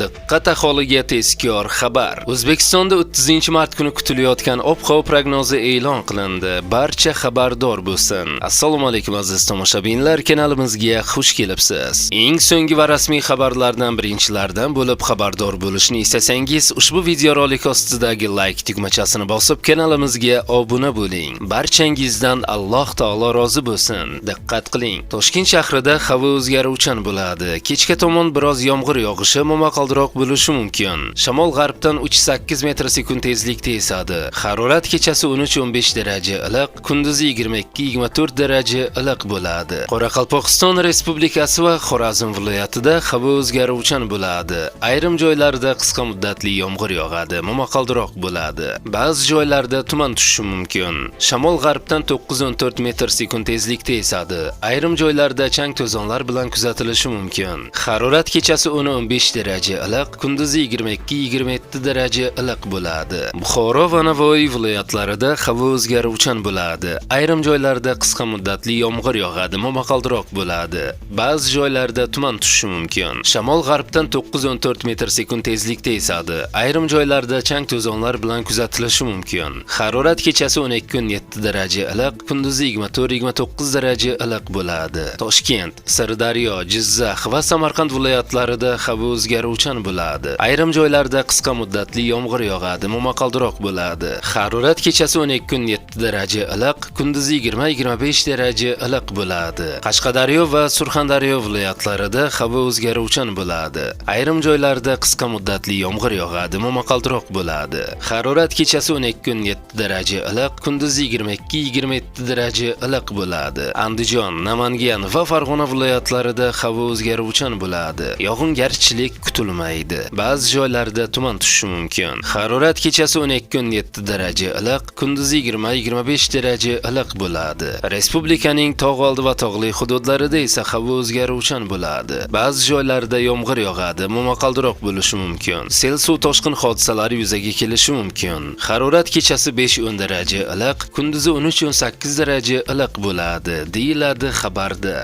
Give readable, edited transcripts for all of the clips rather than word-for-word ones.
Diqqat aholiga tezkor xabar. O'zbekistonda 30-mart kuni kutilayotgan ob-havo prognozi e'lon qilindi. Barcha xabardor bo'lsin. Assalomu alaykum aziz tomoshabinlar, kanalimizga xush kelibsiz. Eng so'nggi va rasmiy xabarlardan birinchilardan bo'lib xabardor bo'lishni istasangiz, ushbu videorolik ostidagi like tugmachasini bosib kanalimizga obuna bo'ling. Barchangizdan Alloh taolo rozi bo'lsin. Diqqat qiling. Toshkent shahrida havo o'zgaruvchan bo'ladi. Kechga tomon biroz yomg'ir yog'ishi momaqaldiroq bo'lishi mumkin. Shamol g'arbdan 3-8 metr/sekund tezlikda esadi. Harorat kechasi 13-15 daraja iliq, kunduzi 22-24 daraja iliq bo'ladi. Qoraqalpog'iston Respublikasi va Xorazm viloyatida havo o'zgaruvchan bo'ladi. Ayrim joylarda qisqa muddatli yomg'ir yog'adi, momaqaldiroq bo'ladi. Ba'zi joylarda tuman tushishi mumkin. Shamol g'arbdan 9-14 metr/sekund tezlikda esadi. Ayrim joylarda chang to'zonlar bilan kuzatilishi mumkin. Harorat kechasi 10-15 daraja iliq, kunduzi 22-27 daraja iliq bo'ladi. Buxoro va Navoiy viloyatlarida havo o'zgaruvchan bo'ladi. Ayrim joylarda qisqa muddatli yomg'ir yog'adi, momaqaldiroq bo'ladi. Ba'zi joylarda tuman tushishi mumkin. Shamol g'arbdan 9-14 metr/sekund tezlikda esadi. Ayrim joylarda chang to'zonlar bilan kuzatilishi mumkin. Harorat kechasi 12-17 daraja iliq, kunduzi 24-29 daraja iliq bo'ladi. Toshkent, Sirdaryo, Jizzax va Samarqand viloyatlarida havo o'zgaruvchan bo'ladi. Ayrim joylarda qisqa muddatli yomg'ir yog'adi, momaqaldiroq bo'ladi. Harorat kechasi 12-17 daraja iliq, kunduzi 20-25 daraja iliq bo'ladi. Qashqadaryo va Surxondaryo viloyatlarida havo o'zgaruvchan bo'ladi. Ayrim joylarda qisqa muddatli yomg'ir yog'adi, momaqaldiroq bo'ladi. Harorat kechasi 12-17 daraja iliq, kunduzi 22-27 daraja iliq bo'ladi. Andijon, Namangan va Farg'ona viloyatlarida havo o'zgaruvchan bo'ladi. Yog'ingarchilik kutilmaydi. Ba'zi joylarda tuman tushishi mumkin. Harorat kechasi 12-17 daraja iliq, kunduzi 20-25 daraja iliq bo'ladi. Respublikaning tog' oldi va tog'li hududlarida esa havo o'zgaruvchan bo'ladi. Ba'zi joylarda yomg'ir yog'adi, momaqaldiroq bo'lishi mumkin. Sel suv toshqin hodisalari yuzaga kelishi mumkin. Harorat kechasi 5-10 daraja iliq, kunduzi 13-18 daraja iliq bo'ladi, deyiladi xabarda.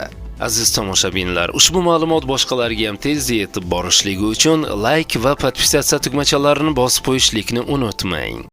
Aziz tomoshabinlar, ushbu ma'lumot boshqalarga ham tezda yetib borishligi uchun like va podpisatsiya tugmachalarini bosib qo'yishlikni unutmang.